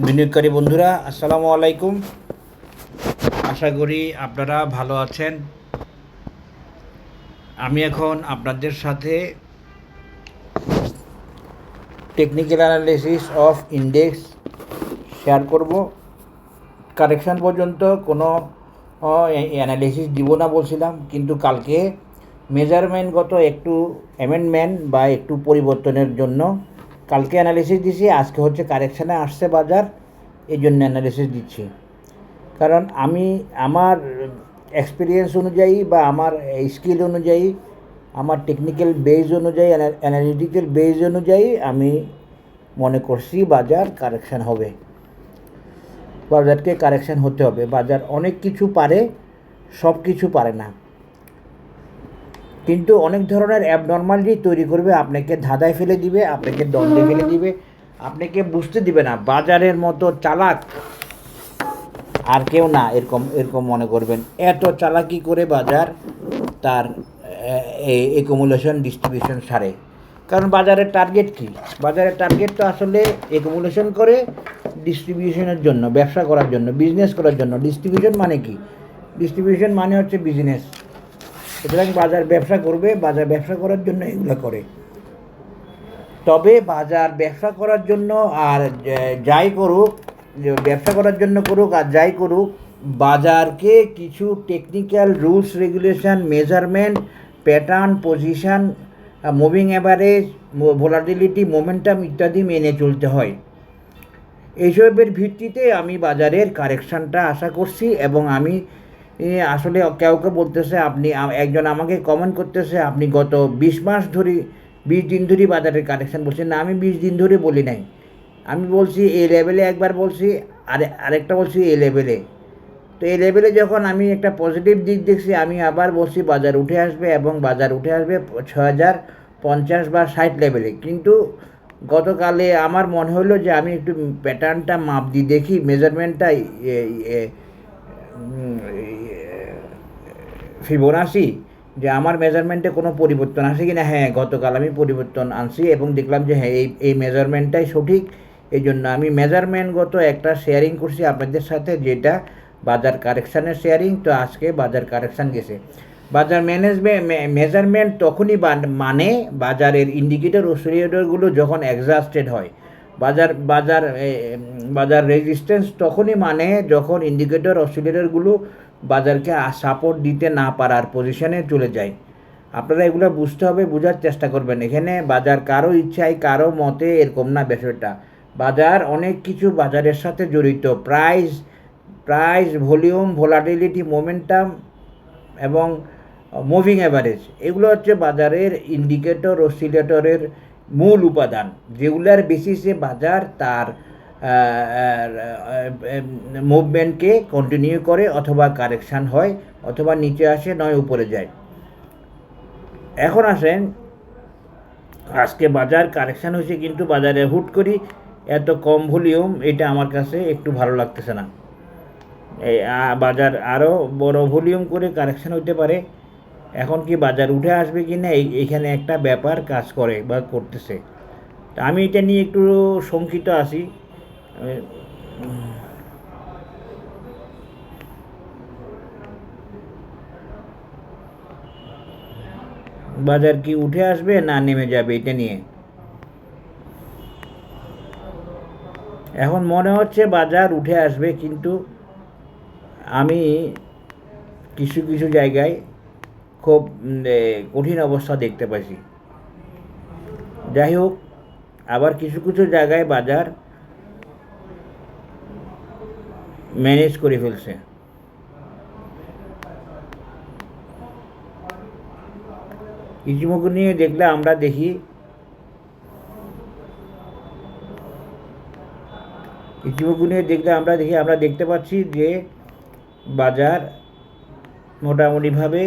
বিনিয়োগকারী বন্ধুরা, আসসালামু আলাইকুম। আশা করি আপনারা ভালো আছেন। আমি এখন আপনাদের সাথে technical analysis of index share করব। কারেকশান পর্যন্ত কোনো অ্যানালিসিস দিব না বলছিলাম, কিন্তু কালকে মেজারমেন্টগত একটু অ্যামেন্ডমেন্ট বা একটু পরিবর্তনের জন্য কালকে অ্যানালিসিস দিছি। আজকে হচ্ছে কারেকশানে আসছে বাজার, এই জন্য অ্যানালিসিস দিচ্ছি। কারণ আমি আমার এক্সপিরিয়েন্স অনুযায়ী বা আমার স্কিল অনুযায়ী, আমার টেকনিক্যাল বেজ অনুযায়ী, অ্যানালিটিক্যাল বেজ অনুযায়ী আমি মনে করছি বাজার কারেকশান হবে, বাজারকে কারেকশান হতে হবে। বাজার অনেক কিছু পারে, সব কিছু পারে না, কিন্তু অনেক ধরনের অ্যাবনর্মালিটি তৈরি করবে, আপনাকে ধাঁধায় ফেলে দিবে, আপনাকে দ্বন্দ্বে ফেলে দিবে, আপনাকে বুঝতে দিবে না। বাজারের মতো চালাক আর কেউ না, এরকম এরকম মনে করবেন। এত চালাকি করে বাজার তার একুমুলেশন ডিস্ট্রিবিউশন সারে। কারণ বাজারের টার্গেট কি? বাজারের টার্গেট তো আসলে একুমুলেশন করে ডিস্ট্রিবিউশনের জন্য, ব্যবসা করার জন্য, বিজনেস করার জন্য। ডিস্ট্রিবিউশন মানে কি? ডিস্ট্রিবিউশন মানে হচ্ছে বিজনেস। সুতরাং বাজার ব্যবসা করবে, বাজার ব্যবসা করার জন্য এগুলো করে। তবে বাজার ব্যবসা করার জন্য আর যাই করুক, ব্যবসা করার জন্য করুক আর যাই করুক, বাজারকে কিছু technical rules regulation, measurement, pattern, position, moving average, volatility, momentum ইত্যাদি মেনে চলতে হয়। এইসবের ভিত্তিতে আমি বাজারের কারেকশানটা আশা করছি। এবং আমি আসলে কেউ বলতেছে, আপনি একজন আমাকে কমেন্ট করতেছে, আপনি গত 20 মাস ধরে 20 দিন ধরে বাজারের কারেকশান বলছেন। না, আমি 20 দিন ধরে বলি নাই। আমি বলছি এই লেভেলে একবার বলছি, আরেকটা বলছি এই লেভেলে। তো এই লেভেলে যখন আমি একটা পজিটিভ দিক দেখছি, আমি আবার বলছি বাজার উঠে আসবে, এবং বাজার উঠে আসবে 6050 বা 60 লেভেলে। কিন্তু গতকালে আমার মনে হলো যে আমি একটু প্যাটার্নটা মাপ দিয়ে দেখি, মেজারমেন্টটা ফিবোনাসি, যে আমার মেজারমেন্টে কোনো পরিবর্তন আসে কি না। হ্যাঁ, গতকাল আমি পরিবর্তন আনছি এবং দেখলাম যে হ্যাঁ, এই মেজারমেন্টটাই সঠিক। এই জন্য আমি মেজারমেন্টগত একটা শেয়ারিং করছি আপনাদের সাথে, যেটা বাজার কারেকশানের শেয়ারিং। তো আজকে বাজার কারেকশান গেছে। বাজার মেজারমেন্ট তখনই মানে বাজারের ইন্ডিকেটর ও অসিলেটরগুলো যখন এক্সহাস্টেড হয়। বাজার বাজার বাজার রেজিস্ট্যান্স তখনই মানে যখন ইন্ডিকেটর অসিলেটরগুলো বাজারকে সাপোর্ট দিতে না পারার পজিশনে চলে যায়। আপনারা এগুলো বুঝতে হবে, বোঝার চেষ্টা করবেন। এখানে বাজার কারো ইচ্ছায়, কারো মতে এরকম না বিষয়টা। বাজার অনেক কিছু বাজারের সাথে জড়িত। প্রাইস, ভলিউম, ভোলাটিলিটি, মোমেন্টাম এবং মুভিং অ্যাভারেজ, এগুলো হচ্ছে বাজারের ইন্ডিকেটর অসিলেটরের মূল উপাদান, যেগুলার বেসিসে বাজার তার মুভমেন্টকে কন্টিনিউ করে, অথবা কারেকশান হয়, অথবা নিচে আসে, নয় উপরে যায়। এখন আসেন, আজকে বাজার কারেকশান হয়েছে, কিন্তু বাজারে হুট করি এত কম ভলিউম, এটা আমার কাছে একটু ভালো লাগতেছে না। বাজার আরও বড় ভলিউম করে কারেকশান হতে পারে। এখন কি বাজার উঠে আসবে কি না, এইখানে একটা ব্যাপার কাজ করে বা করতেছে। তা আমি এটা নিয়ে একটু শঙ্কিত আছি। বাজার কি উঠে আসবে না নেমে যাবে, এটা নিয়ে এখন মনে হচ্ছে বাজার উঠে আসবে, কিন্তু আমি কিছু কিছু জায়গায় খুব কঠিন অবস্থা দেখতে পাচ্ছি। যাই হোক, আবার কিছু কিছু জায়গায় বাজার ম্যানেজ করে ফেলছে। ইচিমুখ নিয়ে দেখলে আমরা দেখি, আমরা দেখতে পাচ্ছি যে বাজার মোটামুটিভাবে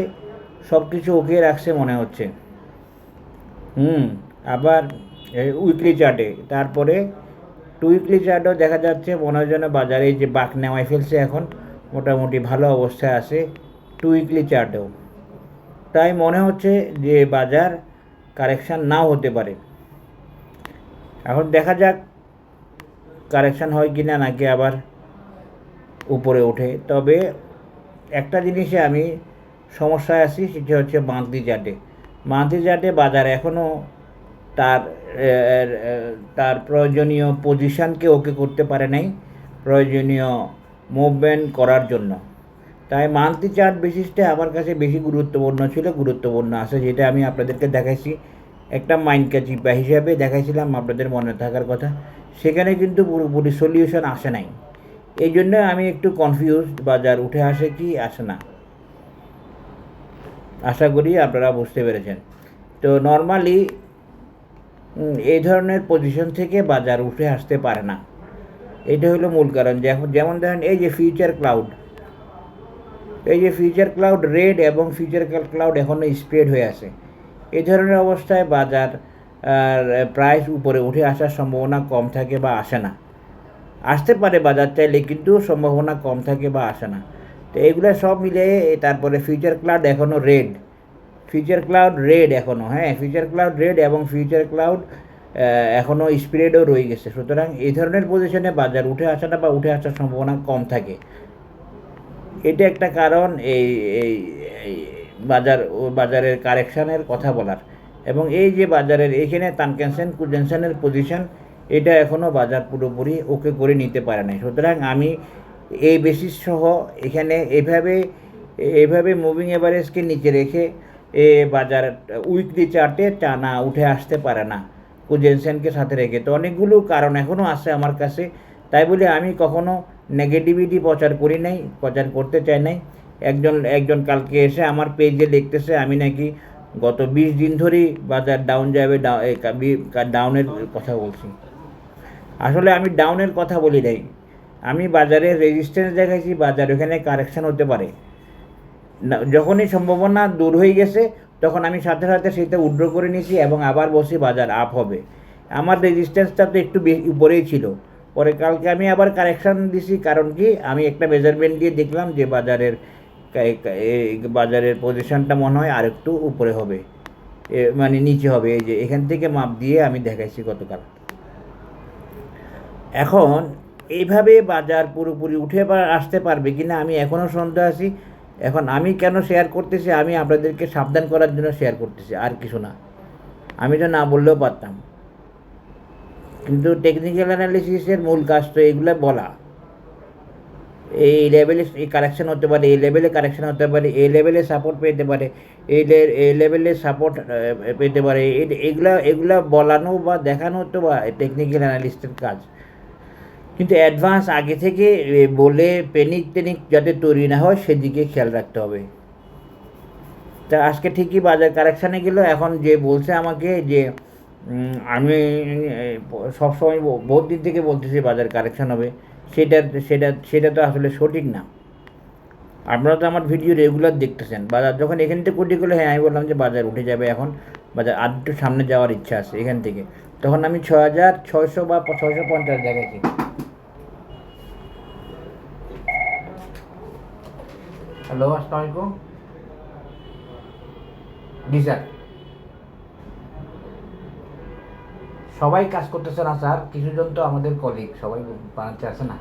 সব কিছু ওকে রাখছে মনে হচ্ছে। আবার উইকলি চার্টে, তারপরে টু উইকলি চার্টও দেখা যাচ্ছে মনে হয় যেন বাজারে যে বাঁক নেওয়ায় ফেলছে, এখন মোটামুটি ভালো অবস্থায় আছে টু উইকলি চার্টেও। তাই মনে হচ্ছে যে বাজার কারেকশান নাও হতে পারে। এখন দেখা যাক কারেকশান হয় কি না, নাকি আবার উপরে ওঠে। তবে একটা জিনিসে আমি সমস্যায় আছি, সেটা হচ্ছে মান্থলি চার্টে। মান্থলি চার্টে বাজার এখনও তার তার প্রয়োজনীয় পজিশানকে ওকে করতে পারে নাই প্রয়োজনীয় মুভমেন্ট করার জন্য। তাই মান্থলি চার্ট বেসিসটা আমার কাছে বেশি গুরুত্বপূর্ণ ছিল, গুরুত্বপূর্ণ আছে, যেটা আমি আপনাদেরকে দেখাইছি একটা মাইন্ড ক্যাচিপা হিসাবে দেখাইছিলাম, আপনাদের মনে থাকার কথা। সেখানে কিন্তু পুরোপুরি সলিউশন আসে নাই, এই জন্য আমি একটু কনফিউজড, বাজার উঠে আসে কি আসে না। আশা করি আপনারা বুঝতে পেরেছেন। তো নর্মালি এই ধরনের পজিশন থেকে বাজার উঠে আসতে পারে না, এটা হলো মূল কারণ। যেমন ধরেন এই যে ফিউচার ক্লাউড, এই যে ফিউচার ক্লাউড রেড এবং ফিউচার ক্লাউড এখনও স্প্রেড হয়ে আছে। এই ধরনের অবস্থায় বাজার প্রাইস উপরে উঠে আসার সম্ভাবনা কম থাকে বা আসে না। আসতে পারে বাজার চাইলে, কিন্তু সম্ভাবনা কম থাকে বা আসে না। তো এগুলো সব মিলিয়ে তারপরে ফিউচার ক্লাউড এখনও রেড, ফিউচার ক্লাউড রেড এখনও, হ্যাঁ ফিউচার ক্লাউড রেড এবং ফিউচার ক্লাউড এখনও স্প্রেডও রয়ে গেছে। সুতরাং এই ধরনের পজিশনে বাজার উঠে আসাটা বা উঠে আসার সম্ভাবনা কম থাকে, এটা একটা কারণ এই এই বাজারের কারেকশানের কথা বলার। এবং এই যে বাজারের এখানে তানকেনসেন কুজেনসেনের পজিশন, এটা এখনও বাজার পুরোপুরি ওকে করে নিতে পারে নাই। সুতরাং আমি এই বেসিস সহ এখানে এভাবে মুভিং এভারেজকে নিচে রেখে বাজার উইকলি চার্টে টানা উঠে আসতে পারে না কুজেনসেনকে সাথে রেখে। তো অনেকগুলো কারণ এখনও আছে আমার কাছে, তাই বলে আমি কখনো নেগেটিভিটি প্রচার করি নাই, প্রচার করতে চাই নাই। একজন কালকে এসে আমার পেজে লিখতেছে আমি নাকি গত 20 দিন ধরেই বাজার ডাউন যাবে, ডাউনের কথা বলছি। আসলে আমি ডাউনের কথা বলি নাই, আমি বাজারের রেজিস্ট্যান্স দেখাইছি, বাজার ওখানে কারেকশান হতে পারে। যখনই সম্ভাবনা দূর হয়ে গেছে তখন আমি সাথে সাথে সেটা উইথড্র করে নিয়েছি এবং আবার বসে বাজার আপ হবে। আমার রেজিস্ট্যান্সটা তো একটু উপরেই ছিল, পরে কালকে আমি আবার কারেকশান দিছি। কারণ কি, আমি একটা মেজারমেন্ট দিয়ে দেখলাম যে বাজারের পজিশনটা মনে হয় আর একটু উপরে হবে, মানে নিচে হবে। এই যে এখান থেকে মাপ দিয়ে আমি দেখাইছি গতকাল। এখন এইভাবে বাজার পুরোপুরি উঠে আসতে পারবে কি না আমি এখনও সন্দেহ আছি। এখন আমি কেন শেয়ার করতেছি, আমি আপনাদেরকে সাবধান করার জন্য শেয়ার করতেছি, আর কিছু না। আমি তো না বললেও পারতাম, কিন্তু টেকনিক্যাল অ্যানালিসিসের মূল কাজ তো এগুলো বলা। এই লেভেলে এই কারেকশান হতে পারে, এই লেভেলে কারেকশান হতে পারে, এই লেভেলে সাপোর্ট পেতে পারে, এই লেভেলে সাপোর্ট পেতে পারে, এগুলা বলানো বা দেখানো তো বা টেকনিক্যাল অ্যানালিস্টের কাজ। কিন্তু অ্যাডভান্স আগে থেকে বলে প্যানিক যাতে তৈরি না হয় সেদিকে খেয়াল রাখতে হবে। তা আজকে ঠিকই বাজার কারেকশানে গেল। এখন যে বলছে আমাকে যে আমি সবসময় বহুত দিন থেকে বলতেছি বাজার কারেকশান হবে, সেটা তো আসলে সঠিক না। আপনারা তো আমার ভিডিও রেগুলার দেখতেছেন। বাজার যখন এখান থেকে কোটি করলে, হ্যাঁ আমি বললাম যে বাজার উঠে যাবে, এখন বাজার আর একটু সামনে যাওয়ার ইচ্ছা আছে এখান থেকে, তখন আমি 6600 বা 650 দেখাচ্ছি। হ্যালো, আসসালামু আলাইকুম। জি স্যার, সবাই কাজ করতেছে না স্যার, কিছুজন তো আমাদের কলিগ, সবাই বানাতে আসে না।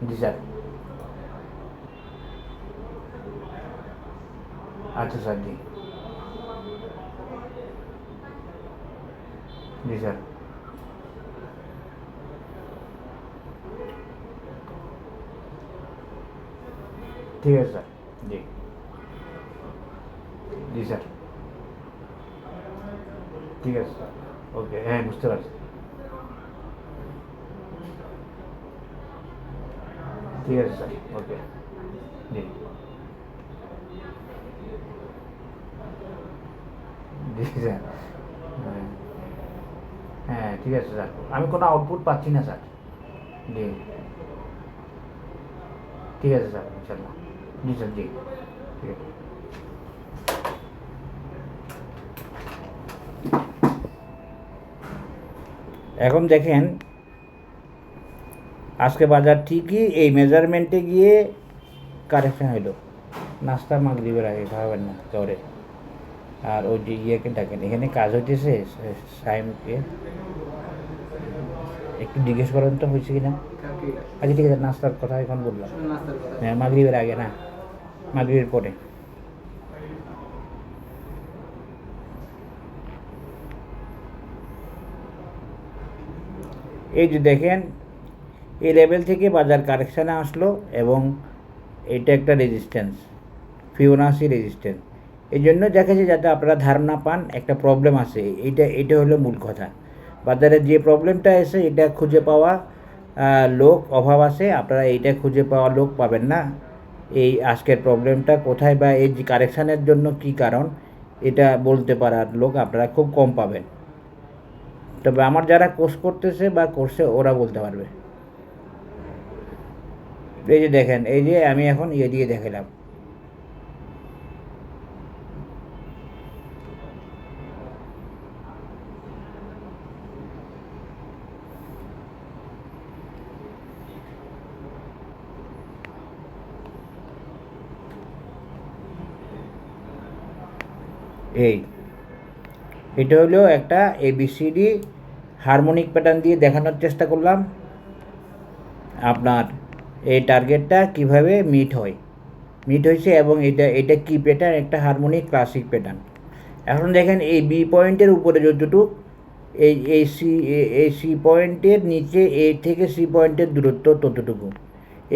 জি স্যার, আচ্ছা স্যার, জি জি স্যার, ঠিক আছে স্যার, জি জি স্যার, ঠিক আছে স্যার, ওকে, হ্যাঁ বুঝতে পারছি, ঠিক আছে স্যার, ওকে, জি জি স্যার, হ্যাঁ হ্যাঁ ঠিক আছে স্যার, আমি কোনো আউটপুট পাচ্ছি না স্যার। জি ঠিক আছে স্যার, ইনশাল্লাহ। জি স্যার, জি ঠিক আছে। এখন দেখেন আজকে বাজার ঠিকই এই মেজারমেন্টে গিয়ে কারেকশন হইল। নাস্তা মাগরিবের আগে খাবেন না, জ্বরে আর ওই যে ইয়েকে ডাকেন, এখানে কাজ হইতেছে সাইমকে একটু জিজ্ঞেস করেন তো হয়েছে কিনা। আচ্ছা ঠিক আছে, নাস্তার কথা এখন বললাম, হ্যাঁ মাগরিবের আগে না, মাগরিবের পরে। এই যে দেখেন, এই লেভেল থেকে বাজার কারেকশানে আসলো এবং এটা একটা রেজিস্ট্যান্স, ফিবোনাচি রেজিস্ট্যান্স। এই জন্য দেখেছি যাতে আপনারা ধারণা পান একটা প্রবলেম আছে, এটা হলো মূল কথা। বাজারে যে প্রবলেমটা এসে এটা খুঁজে পাওয়া লোক অভাব আছে, আপনারা এইটা খুঁজে পাওয়া লোক পাবেন না। এই আজকের প্রবলেমটা কোথায় বা এই যে কারেকশানের জন্য কি কারণ এটা বলতে পারার লোক আপনারা খুব কম পাবেন। তবে আমার যারা কোর্স করতেছে বা করছে ওরা বলতে পারবে। এই যে দেখেন, এই যে আমি এখন ইয়ে দিয়ে দেখালাম, এটা হলো একটা এবিসিডি হারমোনিক প্যাটার্ন দিয়ে দেখানোর চেষ্টা করলাম আপনার এই টার্গেটটা কিভাবে মিট হয়েছে এবং এটা কি প্যাটার্ন, একটা হারমোনিক ক্লাসিক প্যাটার্ন। এখন দেখেন এই বি পয়েন্টের উপরে যতটুকু এই সি পয়েন্টের নিচে এ থেকে সি পয়েন্টের দূরত্ব ততটুকু,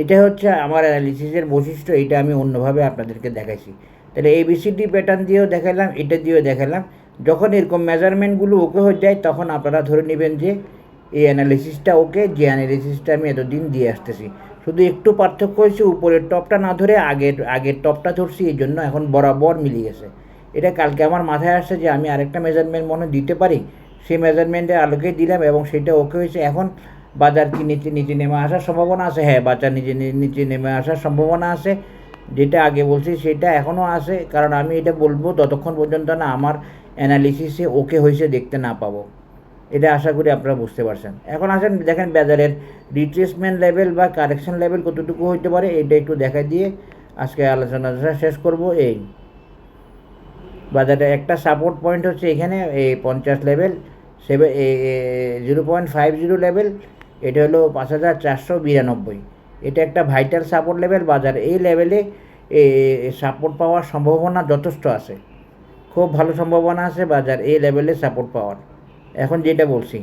এটা হচ্ছে আমার অ্যানালিসিসের বৈশিষ্ট্য। এটা আমি অন্যভাবে আপনাদেরকে দেখাইছি। তাহলে এবিসিডি প্যাটার্ন দিয়েও দেখালাম, এটা দিয়েও দেখালাম। যখন এরকম মেজারমেন্টগুলো ওকে হয়ে যায় তখন আপনারা ধরে নেবেন যে এই অ্যানালিসিসটা ওকে, যে অ্যানালিসিসটা আমি এতদিন দিয়ে আসতেছি। শুধু একটু পার্থক্য হয়েছে, উপরের টপটা না ধরে আগের টপটা ধরছি, এই জন্য এখন বরাবর মিলে গেছে। এটা কালকে আমার মাথায় আসছে যে আমি আরেকটা মেজারমেন্ট মনে দিতে পারি, সেই মেজারমেন্টের আলোকে দিলাম এবং সেটা ওকে হয়েছে। এখন বাজার কি নিচে নেমে আসার সম্ভাবনা আছে? হ্যাঁ, বাজার নিচে নেমে আসার সম্ভাবনা আছে। যেটা আগে বলছি সেটা এখনও আছে, কারণ আমি এটা বলবো ততক্ষণ পর্যন্ত না আমার অ্যানালিসিসে ওকে হয়েছে দেখতে না পাবো। এটা আশা করি আপনারা বুঝতে পারছেন। এখন আসেন দেখেন বাজারের রিট্রেসমেন্ট লেভেল বা কারেকশন লেভেল কতটুকু হইতে পারে, এটা একটু দেখা দিয়ে আজকে আলোচনাটা শেষ করব। এই বাজারে একটা সাপোর্ট পয়েন্ট হচ্ছে এখানে এই 50 লেভেল, 0.50 লেভেল, এটা হলো 5492। এটা একটা ভাইটাল সাপোর্ট লেভেল। বাজার এই লেভেলে সাপোর্ট পাওয়ার সম্ভাবনা যথেষ্ট আছে, খুব ভালো সম্ভাবনা আছে বাজার এই লেভেলে সাপোর্ট পাওয়ার। এখন যেটা বলছি,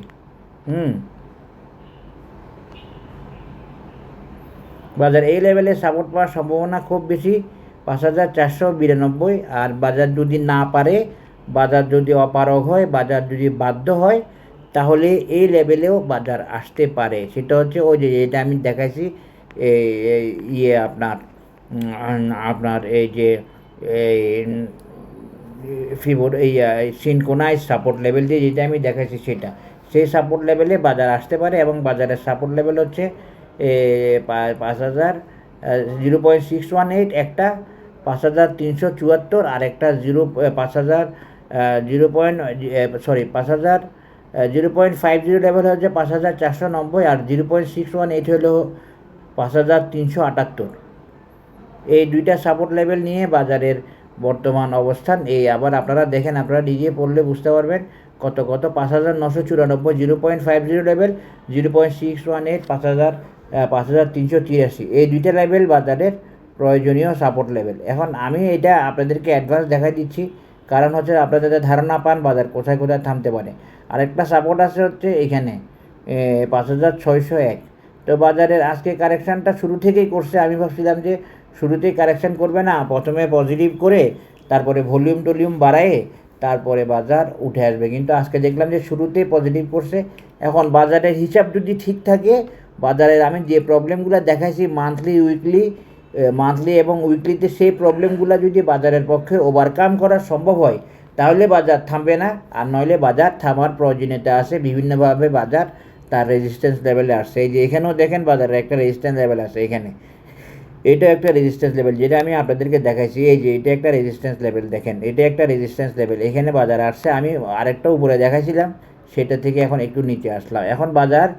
বাজার এই লেভেলে সাপোর্ট পাওয়ার সম্ভাবনা খুব বেশি, 5492। আর বাজার যদি না পারে, বাজার যদি অপারগ হয়, বাজার যদি বাধ্য হয়, তাহলে এই লেভেলেও বাজার আসতে পারে। সেটা হচ্ছে ওই যে এটা আমি দেখাইছি ইয়ে আপনার এই যে সিনকোনাইজ সাপোর্ট লেভেল দিয়ে যেটা আমি দেখাইছি সেটা, সেই সাপোর্ট লেভেলে বাজার আসতে পারে। এবং বাজারের সাপোর্ট লেভেল হচ্ছে 5000, 0.618 একটা, 5374 আর একটা 0.50 লেভেল হচ্ছে 5490 আর 0.618 হলো 5378। এই দুইটা সাপোর্ট লেভেল নিয়ে বাজারের বর্তমান অবস্থান। এই আবার আপনারা দেখেন, আপনারা নিজে পড়লে বুঝতে পারবেন কত 5994, 0.50 লেভেল, 0.618, 5383, এই দুইটা লেভেল বাজারের প্রয়োজনীয় সাপোর্ট লেভেল। এখন আমি এটা আপনাদেরকে অ্যাডভান্স দেখাই দিচ্ছি, কারণ হচ্ছে আপনাদের ধারণা পান বাজার কোথায় থামতে পারে। আরেকটা সাপোর্ট আছে হচ্ছে এখানে 5601। তো বাজারের আজকে কারেকশানটা শুরু থেকেই করছে। আমি ভাবছিলাম যে শুরুতেই কারেকশান করবে না, প্রথমে পজিটিভ করে তারপরে ভলিউম বাড়ায় তারপরে বাজার উঠে আসবে, কিন্তু আজকে দেখলাম যে শুরুতেই পজিটিভ করছে। এখন বাজারের হিসাব যদি ঠিক থাকে, বাজারের আমি যে প্রবলেমগুলো দেখাইছি মান্থলি এবং উইকলিতে, সেই প্রবলেমগুলো যদি বাজারের পক্ষে ওভারকাম করা সম্ভব হয় তাহলে বাজার থামবে না। আর নইলে বাজার থামার প্রয়োজনীয়তা আছে, বিভিন্নভাবে বাজার তার রেজিস্ট্যান্স লেভেলে আসছে। এই যে এখানেও দেখেন বাজারের একটা রেজিস্ট্যান্স লেভেল আছে, এখানে এটা একটা রেজিস্ট্যান্স লেভেল যেটা আমি আপনাদেরকে দেখাইছি। এই যে এটা একটা রেজিস্ট্যান্স লেভেল, দেখেন এটা একটা রেজিস্ট্যান্স লেভেল, এখানে বাজার আসছে। আমি আরেকটা উপরে দেখাইছিলাম, সেটা থেকে এখন একটু নিচে আসলাম। এখন বাজার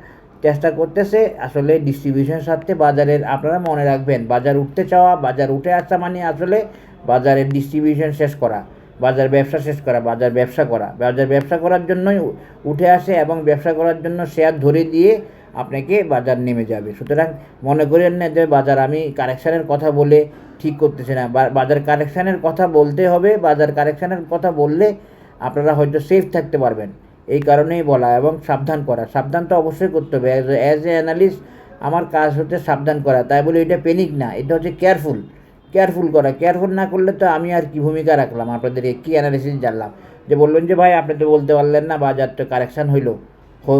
চেষ্টা করতেছে আসলে ডিস্ট্রিবিউশন স্বার্থে বাজারের, আপনারা মনে রাখবেন বাজার উঠতে চাওয়া, বাজার উঠে আসা মানে আসলে বাজারের ডিস্ট্রিবিউশন শেষ করা। বাজার ব্যবসা শেষ করা, বাজার ব্যবসা করার জন্যই উঠে আসে এবং ব্যবসা করার জন্য শেয়ার ধরে দিয়ে আপনাকে বাজার নেমে যাবে। সুতরাং মনে করেন না যে বাজার আমি কারেকশানের কথা বলে ঠিক করতেছি না, বাজার কারেকশানের কথা বলতে হবে। বাজার কারেকশানের কথা বললে আপনারা হয়তো সেফ থাকতে পারবেন, এই কারণেই বলা এবং সাবধান করা। সাবধান তো অবশ্যই করতে হবে। অ্যাজ এ অ্যানালিস্ট আমার কাজ হচ্ছে সাবধান করা, তাই বলে এটা প্যানিক না, এটা হচ্ছে কেয়ারফুল করা। কেয়ারফুল না করলে তো আমি আর কি ভূমিকা রাখলাম, আপনাদেরকে কী অ্যানালিসিস জানলাম, যে বললেন যে ভাই আপনি তো বলতে পারলেন না বাজার তো কারেকশান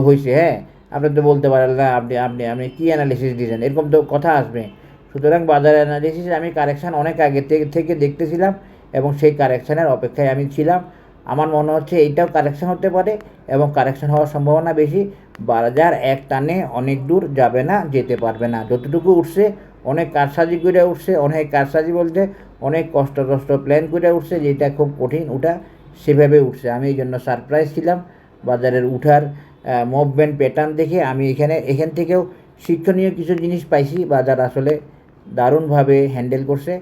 হয়েছে, হ্যাঁ আপনি তো বলতে পারলেন না, আপনি কী অ্যানালিসিস দিয়েছেন, এরকম তো কথা আসবে। সুতরাং বাজার অ্যানালিসিস আমি কারেকশান অনেক আগে থেকে দেখতেছিলাম এবং সেই কারেকশানের অপেক্ষায় আমি ছিলাম। আমার মনে হচ্ছে এইটাও কারেকশান হতে পারে এবং কারেকশান হওয়ার সম্ভাবনা বেশি। বাজার এক টানে অনেক দূর যাবে না, যেতে পারবে না। যতটুকু উঠছে অনেক কারসাজি করে উঠছে, অনেক কারসাজি বলতে অনেক কষ্ট প্ল্যান করে উঠছে, যেটা খুব কঠিন ওটা সেভাবে উঠছে। আমি এই জন্য সারপ্রাইজ ছিলাম বাজারের উঠার মুভমেন্ট প্যাটার্ন দেখে। আমি এখান থেকেও শিক্ষণীয় কিছু জিনিস পাইছি। বাজার আসলে দারুণভাবে হ্যান্ডেল করছে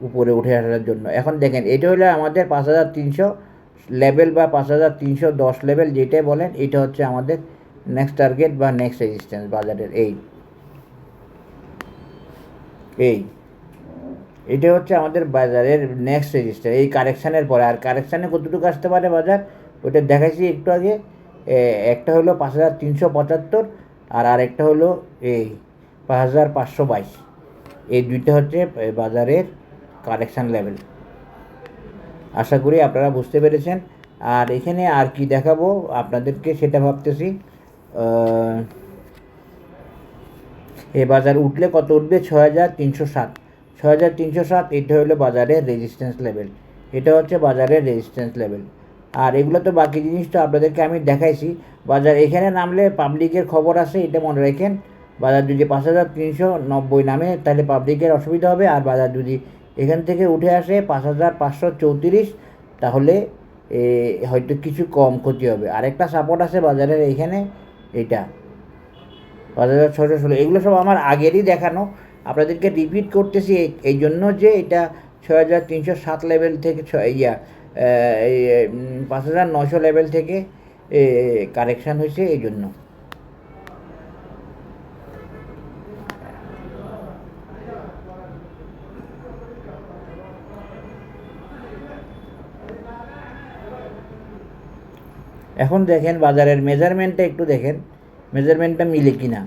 উপরে উঠে আসার জন্য। এখন দেখেন এটা হলো আমাদের 5300 লেভেল বা 5310 লেভেল যেটাই বলেন, এটা হচ্ছে আমাদের নেক্সট টার্গেট বা নেক্সট রেজিস্ট্যান্স বাজারের। এটা হচ্ছে আমাদের বাজারের নেক্সট রেজিস্ট্যান্স এই কারেকশানের পরে। আর কারেকশানে কতটুকু আসতে পারে বাজার ওইটা দেখাইছি একটু আগে। একটা হলো 5375 আর আরেকটা হলো এই 5522। এই দুইটা হচ্ছে বাজারের কারেকশান লেভেল। আশা করি আপনারা বুঝতে পেরেছেন। আর এখানে আর কি দেখাবো আপনাদেরকে সেটা ভাবতেছি। এই বাজার উঠলে কত উঠবে? 6307। এটা হলো বাজারের রেজিস্ট্যান্স লেভেল, এটা হচ্ছে বাজারের রেজিস্ট্যান্স লেভেল। আর এগুলো তো বাকি জিনিস তো আপনাদেরকে আমি দেখাইছি। বাজার এখানে নামলে পাবলিকের খবর আছে, এটা মনে রাখেন। বাজার যদি 5390 নামে তাহলে পাবলিকের অসুবিধা হবে। আর বাজার যদি এখান থেকে উঠে আসে 5534 তাহলে হয়তো কিছু কম ক্ষতি হবে। আরেকটা সাপোর্ট আছে বাজারের এইখানে, এটা 5616। এগুলো সব আমার আগেরই দেখানো, আপনাদেরকে রিপিট করতেছি এই জন্য যে এটা 6307 লেভেল থেকে 5900 লেভেল থেকে কারেকশান হয়েছে এই জন্য। এখন দেখেন বাজারের মেজারমেন্টটা একটু দেখেন, মেজারমেন্টটা মিলে কি না।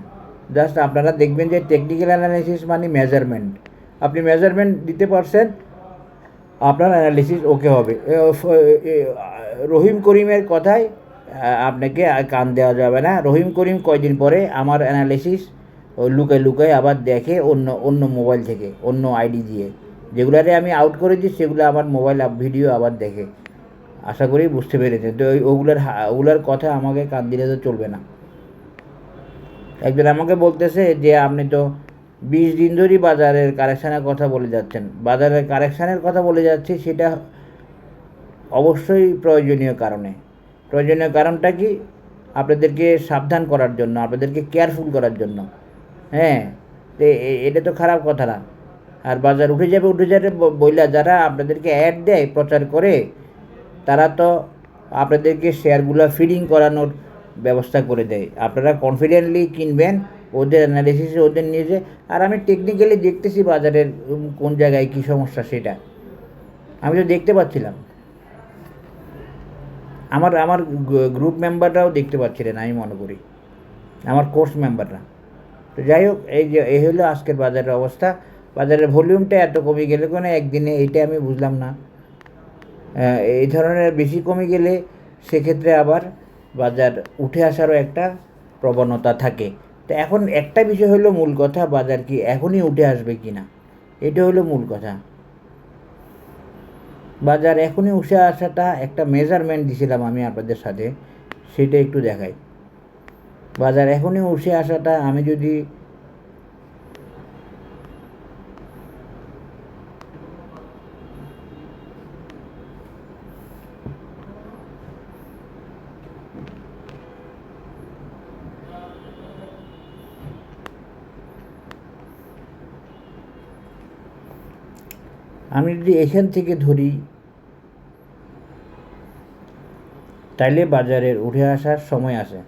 জাস্ট আপনারা দেখবেন যে টেকনিক্যাল অ্যানালিসিস মানে মেজারমেন্ট। আপনি মেজারমেন্ট দিতে পারছেন, আপনার অ্যানালিসিস ওকে হবে। রহিম করিমের কথায় আপনাকে কান দেওয়া যাবে না। রহিম করিম কয়দিন পরে আমার অ্যানালিসিস লুকায় আবার দেখে অন্য মোবাইল থেকে, অন্য আইডি দিয়ে, যেগুলারে আমি আউট করে দিই সেগুলো আমার মোবাইল ভিডিও আবার দেখে। আশা করি বুঝতে পেরেছেন। তো ওগুলার কথা আমাকে কান দিলে তো চলবে না। একজন আমাকে বলতেছে যে আপনি তো 20 দিন ধরেই বাজারের কারেকশানের কথা বলে যাচ্ছেন। বাজারের কারেকশানের কথা বলে যাচ্ছি, সেটা অবশ্যই প্রয়োজনীয় কারণে। প্রয়োজনীয় কারণটা কি? আপনাদেরকে সাবধান করার জন্য, আপনাদেরকে কেয়ারফুল করার জন্য। হ্যাঁ, তো এটা তো খারাপ কথা না। আর বাজার উঠে যাবে বইলা যারা আপনাদেরকে অ্যাড দেয়, প্রচার করে, তারা তো আপনাদেরকে শেয়ারগুলো ফিডিং করানোর ব্যবস্থা করে দেয়। আপনারা কনফিডেন্টলি কিনবেন ওদের অ্যানালিসিসে, ওদের নিজে। আর আমি টেকনিক্যালি দেখতেছি বাজারের কোন জায়গায় কী সমস্যা, সেটা আমি তো দেখতে পাচ্ছিলাম। আমার গ্রুপ মেম্বাররাও দেখতে পাচ্ছিলেন আমি মনে করি, আমার কোর্স মেম্বাররা। তো যাই হোক, এই হলো আজকের বাজারের অবস্থা। বাজারের ভলিউমটা এত কমে গেলে কোনো একদিনে, এইটা আমি বুঝলাম না। এই ধরনের বেশি কমে গেলে সেক্ষেত্রে আবার বাজার উঠে আসারও একটা প্রবণতা থাকে। তো এখন একটা বিষয় হলো মূল কথা, বাজার কি এখনই উঠে আসবে কি না, এটা হলো মূল কথা। বাজার এখনই উঠে আসাটা একটা মেজারমেন্ট দিছিলাম আমি আপনাদের সাথে, সেটা একটু দেখাই। বাজার এখনই উঠে আসাটা আমি যদি এখান থেকে ধরি, তাইলে বাজারের উঠে আসার সময় আছে।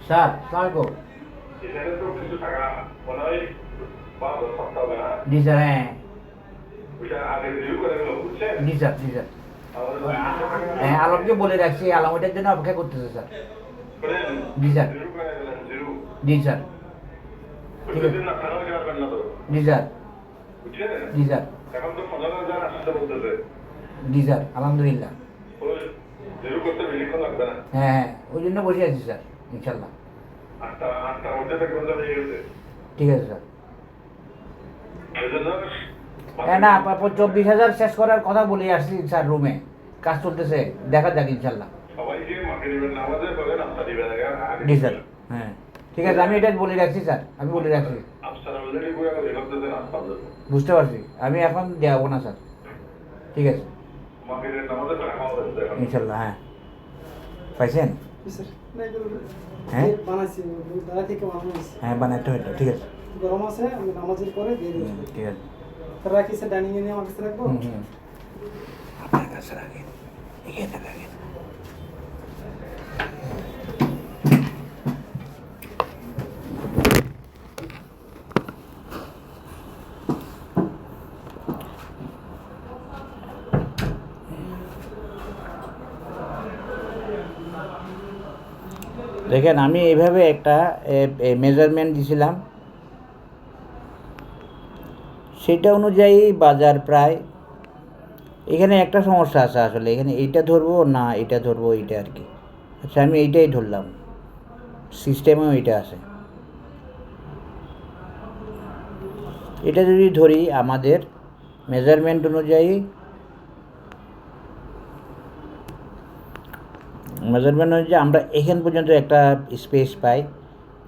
স্যার সালামালাইকুম। এখানে তো কিছু টাকা মনে হয় 5-7 হবে না। জি স্যার, হ্যাঁ ওইটা আগে রিভিউ করে গেল, বুঝছেন? জি স্যার, জি স্যার। আমাদের 200 টাকা হ্যাঁ, আলমকে বলে রাখছি, আলম ওইটার জন্য অপেক্ষা করতেছে স্যার। করেন। জি স্যার, জিরো করে গেলেন, জিরো। জি স্যার, ঠিক আছে। প্রতিদিন আপনারাও যাবেন না তো, জি স্যার, বুঝছেন? জি স্যার, এখন তো 15,000 আসতে বলতেছে। জি স্যার, আলহামদুলিল্লাহ। ওই জিরো করতে বেশিক্ষণ লাগবে না। হ্যাঁ হ্যাঁ, ওই জন্য বসে আছি স্যার, ইনশাল্লাহ। আটটার মধ্যে দেখবেন যে হয়ে গেছে। ঠিক আছে স্যার। এই জন্য হ্যাঁ না, 24,000 শেষ করার কথা বলে আসছি স্যার, রুমে কাজ চলতেছে, দেখা যাক ইনশাল্লাহ। সবাইকে মাগরিবের নামাজে বলে নাস্তা দিবেন আগে। জি স্যার, হ্যাঁ ঠিক আছে, আমি এটা বলে রাখছি স্যার, আমি বলে রাখছি। আপনারা অলরেডি বলে গেছে নাস্তা দেবেন। বুঝতে পারছি, আমি এখন দেওয়াবো না স্যার। ঠিক আছে, মাগরিবের নামাজে টাকা খাওয়া হচ্ছে এখন। ইনশাল্লাহ। হ্যাঁ, পাইছেন? স্যার না এগুলো হ্যাঁ? বানাইছি, দাঁড়া থেকে বানানো হয়েছে। হ্যাঁ, বানাইতে হইতো, ঠিক আছে। গরম আছে, আমি নামাজের পরে দিয়ে দিই। ঠিক আছে। স্যার রাখি, স্যার ডাইনিং এ নিয়ে আমার কাছে রাখবো। আপনার কাছে রাখেন, এখানে রাখেন। দেখেন, আমি এইভাবে একটা মেজারমেন্ট দিছিলাম, সেটা অনুযায়ী বাজার প্রায়। এখানে একটা সমস্যা আছে আসলে, এখানে এইটা ধরবো না এটা ধরবো, এইটা আর কি। আচ্ছা, আমি এইটাই ধরলাম, সিস্টেমেও এইটা আছে। এটা যদি ধরি আমাদের মেজারমেন্ট অনুযায়ী, আমরা এখান পর্যন্ত একটা স্পেস পাই,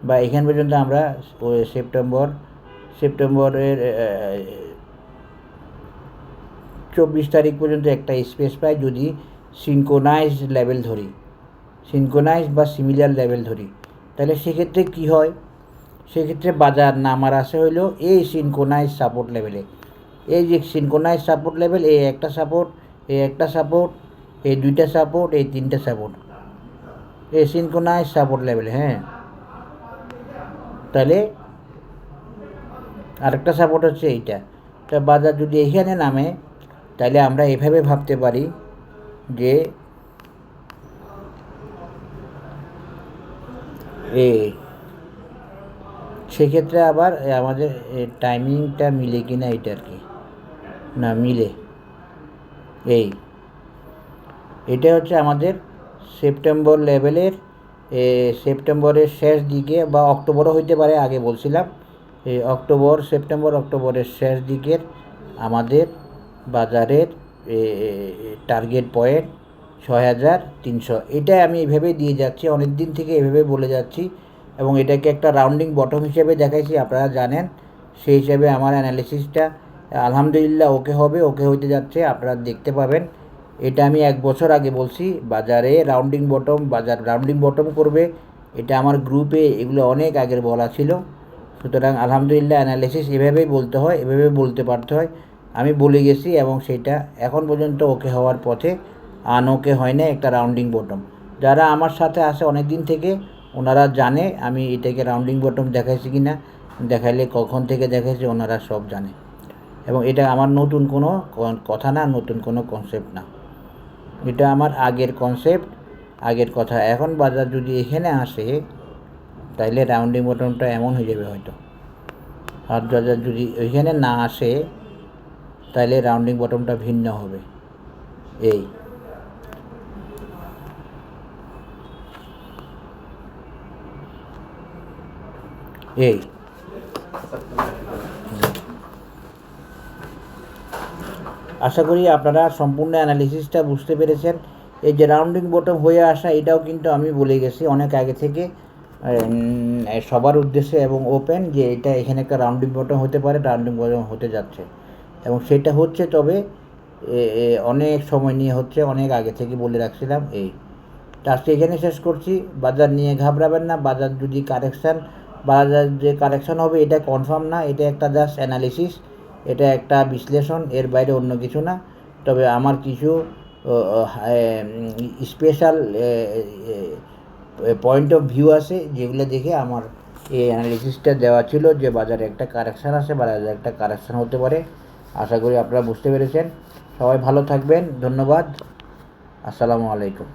বা এখান পর্যন্ত আমরা সেপ্টেম্বরের 24 তারিখ পর্যন্ত একটা স্পেস পাই, যদি সিনক্রোনাইজ লেভেল ধরি, সিনক্রোনাইজ বা সিমিলার লেভেল ধরি, তাহলে সেক্ষেত্রে কি হয়? সেক্ষেত্রে বাজার নামার আসে হইল এই সিনক্রোনাইজ সাপোর্ট লেভেলে। এই যে সিনক্রোনাইজ সাপোর্ট লেভেল, এই একটা সাপোর্ট, এই একটা সাপোর্ট, এই দুইটা সাপোর্ট, এই তিনটা সাপোর্ট, এই সিনক্রোনাইজ সাপোর্ট লেভেলে। হ্যাঁ, তাহলে আরেকটা সাপোর্ট হচ্ছে এইটা। তা বাজার যদি এখানে নামে, তাহলে আমরা এভাবে ভাবতে পারি যে সেক্ষেত্রে আবার আমাদের টাইমিংটা মিলে কিনা, এটা আর কি না মিলে। এটা হচ্ছে আমাদের সেপ্টেম্বর লেভেলের, সেপ্টেম্বরের শেষ দিকে বা অক্টোবরও হইতে পারে, আগে বলছিলাম এই সেপ্টেম্বর অক্টোবরের শেষ দিকের আমাদের বাজারের টার্গেট পয়েন্ট 6,300। এটাই আমি এভাবে দিয়ে যাচ্ছি, অনেক দিন থেকে এভাবে বলে যাচ্ছি, এবং এটাকে একটা রাউন্ডিং বটম হিসেবে দেখাইছি, আপনারা জানেন। সেই হিসেবে আমার অ্যানালিসিসটা আলহামদুলিল্লাহ ওকে হবে, ওকে হইতে যাচ্ছে, আপনারা দেখতে পাবেন। এটা আমি 1 বছর আগে বলছি, বাজার রাউন্ডিং বটম করবে, এটা আমার গ্রুপে এগুলো অনেক আগের বলা ছিল। সুতরাং আলহামদুলিল্লাহ অ্যানালিসিস এভাবেই বলতে হয়, এভাবে বলতে পারতে হয়, আমি বলে গেছি, এবং সেটা এখন পর্যন্ত ওকে হওয়ার পথে। ওকে হয় না একটা রাউন্ডিং বটম। যারা আমার সাথে আসে অনেক দিন থেকে, ওনারা জানে আমি এটাকে রাউন্ডিং বটম দেখাইছি কি না, দেখাইলে কখন থেকে দেখাইছি ওনারা সব জানে। এবং এটা আমার নতুন কোনো কথা না, নতুন কোনো কনসেপ্ট না, এটা আমার আগের কনসেপ্ট, আগের কথা। এখন বাজার যদি এখানে আসে, তাইলে রাউন্ডিং বটমটা এমন হয়ে যাবে হয়তো। আর বাজার যদি ওইখানে না আসে, তাইলে রাউন্ডিং বটমটা ভিন্ন হবে। এই আশা করি আপনারা সম্পূর্ণ অ্যানালিসিসটা বুঝতে পেরেছেন। এই যে রাউন্ডিং বটম হয়ে আসা, এটাও কিন্তু আমি বলে গেছি অনেক আগে থেকে, সবার উদ্দেশ্যে এবং ওপেন যে এটা এখানে একটা রাউন্ডিং বটম হতে পারে, রাউন্ডিং বটম হতে যাচ্ছে এবং সেটা হচ্ছে। তবে অনেক সময় নিয়ে হচ্ছে, অনেক আগে থেকে বলে রাখছিলাম। এই তো আজকে এখানে শেষ করছি। বাজার নিয়ে ঘাবড়াবেন না। বাজার যদি বাজার যে কারেকশান হবে এটা কনফার্ম না, এটা একটা জাস্ট অ্যানালিসিস, এটা একটা বিশ্লেষণ, এর বাইরে অন্য কিছু না। তবে আমার কিছু স্পেশাল পয়েন্ট অফ ভিউ আছে যেগুলো দেখে আমার এই অ্যানালিসিসটা দেওয়া ছিল যে বাজারে একটা কারেকশান আছে, বাজারে একটা কারেকশান হতে পারে। আশা করি আপনারা বুঝতে পেরেছেন। সবাই ভালো থাকবেন। ধন্যবাদ। আসসালামু আলাইকুম।